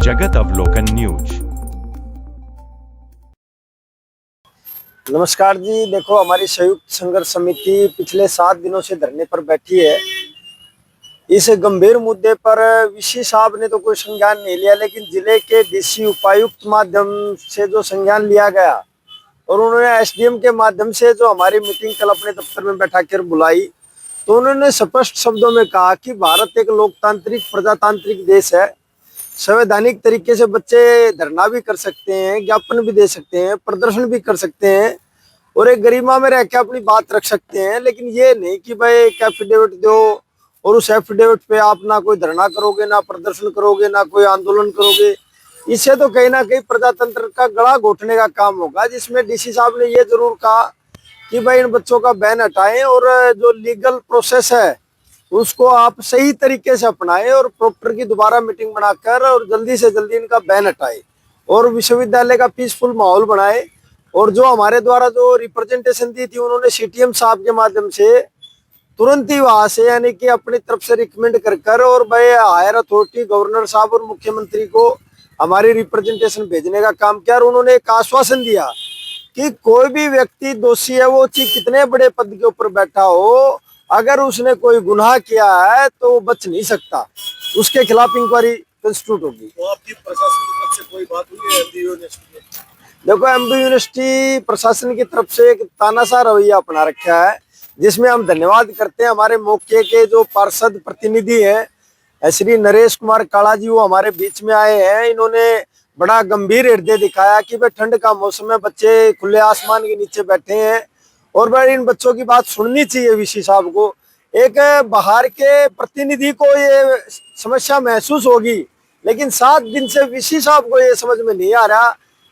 जगत अवलोकन न्यूज। नमस्कार जी। देखो, हमारी संयुक्त संघर्ष समिति पिछले 7 दिनों से धरने पर बैठी है। इस गंभीर मुद्दे पर वीसी साहब ने तो कोई संज्ञान नहीं लिया, लेकिन जिले के डीसी उपायुक्त माध्यम से जो संज्ञान लिया गया और उन्होंने एसडीएम के माध्यम से जो हमारी मीटिंग कल अपने दफ्तर में बैठाकर बुलाई, तो उन्होंने स्पष्ट शब्दों में कहा कि भारत एक लोकतांत्रिक प्रजातांत्रिक देश है। संवैधानिक तरीके से बच्चे धरना भी कर सकते हैं, ज्ञापन भी दे सकते हैं, प्रदर्शन भी कर सकते हैं और एक गरिमा में रह के अपनी बात रख सकते हैं। लेकिन ये नहीं कि भाई एक एफिडेविट दो और उस एफिडेविट पे आप ना कोई धरना करोगे, ना प्रदर्शन करोगे, ना कोई आंदोलन करोगे। इससे तो कहीं ना कहीं प्रजातंत्र का गला घोटने का काम होगा। जिसमें डीसी साहब ने ये जरूर कहा कि भाई इन बच्चों का बैन हटाएं और जो लीगल प्रोसेस है उसको आप सही तरीके से अपनाएं और प्रॉपर की दोबारा मीटिंग बनाकर और जल्दी से जल्दी इनका बैन हटाएं और विश्वविद्यालय का पीसफुल माहौल बनाए। और जो हमारे द्वारा जो रिप्रेजेंटेशन दी थी, उन्होंने सीटीएम साहब के माध्यम से तुरंत ही वहां से यानी कि अपनी तरफ से रिकमेंड कर और भाई हायर अथॉरिटी गवर्नर साहब और मुख्यमंत्री को हमारी रिप्रेजेंटेशन भेजने का काम किया। और उन्होंने एक आश्वासन दिया कि कोई भी व्यक्ति दोषी है, वो कितने बड़े पद के ऊपर बैठा हो, अगर उसने कोई गुनाह किया है तो वो बच नहीं सकता, उसके खिलाफ इंक्वायरी इंस्टीट्यूट होगी। तो आपकी प्रशासन की तरफ से कोई बात हुई है एमबी यूनिवर्सिटी में? देखो, एमबी यूनिवर्सिटी प्रशासन की तरफ से एक तानाशाह रवैया अपना रखा है, जिसमें हम धन्यवाद करते हैं। हमारे मौके के जो पार्षद प्रतिनिधि हैं श्री नरेश कुमार काला जी, वो हमारे बीच में आए हैं। इन्होंने बड़ा गंभीर हृदय दिखाया कि भाई ठंड का मौसम है, बच्चे खुले आसमान के नीचे बैठे हैं और भाई इन बच्चों की बात सुननी चाहिए वीसी साहब को। एक बाहर के प्रतिनिधि को ये समस्या महसूस होगी, लेकिन 7 दिन से वीसी साहब को ये समझ में नहीं आ रहा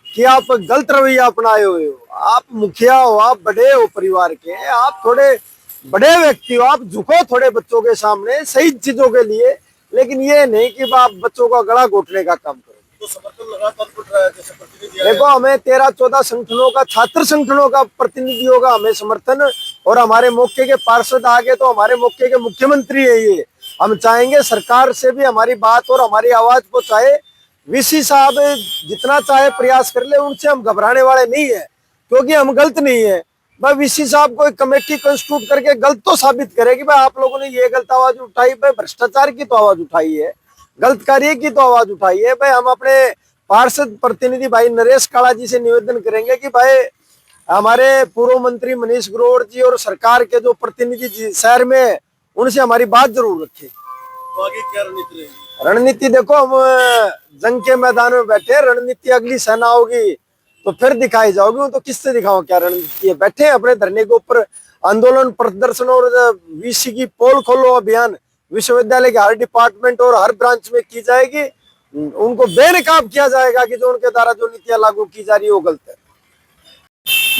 कि आप गलत रवैया अपनाए हुए हो। आप मुखिया हो, आप बड़े हो परिवार के, आप थोड़े बड़े व्यक्ति हो, आप झुको थोड़े बच्चों के सामने सही चीजों के लिए, लेकिन ये नहीं कि आप बच्चों का गला घोटने का काम करो। तो समर्थन लगातार बढ़ रहा है, जैसे प्रतिनिधि देखो, हमें 13-14 संगठनों का, छात्र संगठनों का प्रतिनिधियों का हमें समर्थन, और हमारे मौके के पार्षद आगे तो हमारे मौके के मुख्यमंत्री है। ये हम चाहेंगे सरकार से भी हमारी बात और हमारी आवाज पहुंचाए। वीसी साहब जितना चाहे प्रयास कर ले, उनसे हम घबराने वाले नहीं है, क्योंकि हम गलत नहीं है। भाई वीसी साहब को एक कमेटी कंस्टिट्यूट करके गलत तो साबित करे कि भाई आप लोगों ने ये गलत आवाज उठाई, भाई भ्रष्टाचार की तो आवाज उठाई है, गलत कार्य की तो आवाज उठाई है। भाई हम अपने पार्षद प्रतिनिधि भाई नरेश काला जी से निवेदन करेंगे कि भाई हमारे पूर्व मंत्री मनीष ग्रोवर जी और सरकार के जो प्रतिनिधि जी शहर में, उनसे हमारी बात जरूर रखें। तो आगे क्या रणनीति रहेगी? रणनीति देखो, हम जंग के मैदान में बैठे, रणनीति अगली सेना होगी तो फिर दिखाई जाओगी। वो तो किससे दिखाओ क्या रणनीति है? बैठे अपने धरने के ऊपर, आंदोलन प्रदर्शन और वीसी की पोल खोलो अभियान विश्वविद्यालय के हर डिपार्टमेंट और हर ब्रांच में की जाएगी। उनको बेनकाब किया जाएगा कि जो उनके द्वारा जो नीतियां लागू की जा रही है वो गलत है।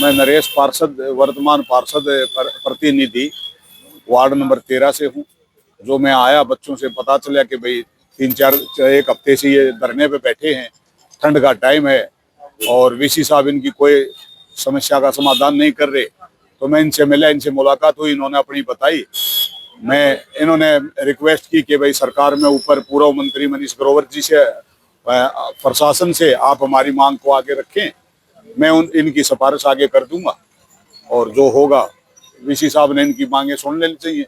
मैं नरेश पार्षद, वर्तमान पार्षद प्रतिनिधि वार्ड नंबर 13 से हूँ। जो मैं आया, बच्चों से पता चला कि भाई 1 हफ्ते से ये धरने पे बैठे हैं, ठंड का टाइम है और वीसी साहब इनकी कोई समस्या का समाधान नहीं कर रहे। तो मैं इनसे मिला, इनसे मुलाकात हुई, इन्होंने अपनी बताई। इन्होंने रिक्वेस्ट की कि भाई सरकार में ऊपर पूर्व मंत्री मनीष ग्रोवर जी से, प्रशासन से आप हमारी मांग को आगे रखें, मैं इनकी सिफारिश आगे कर दूंगा और जो होगा वीसी साहब ने इनकी मांगे सुन लेनी चाहिए।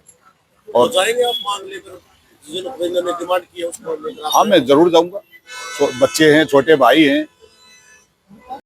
और जाएंगे आप मांग लेकर, जिन्होंने डिमांड की है उसको लेकर? हाँ, मैं जरूर जाऊंगा। बच्चे हैं, छोटे भाई हैं,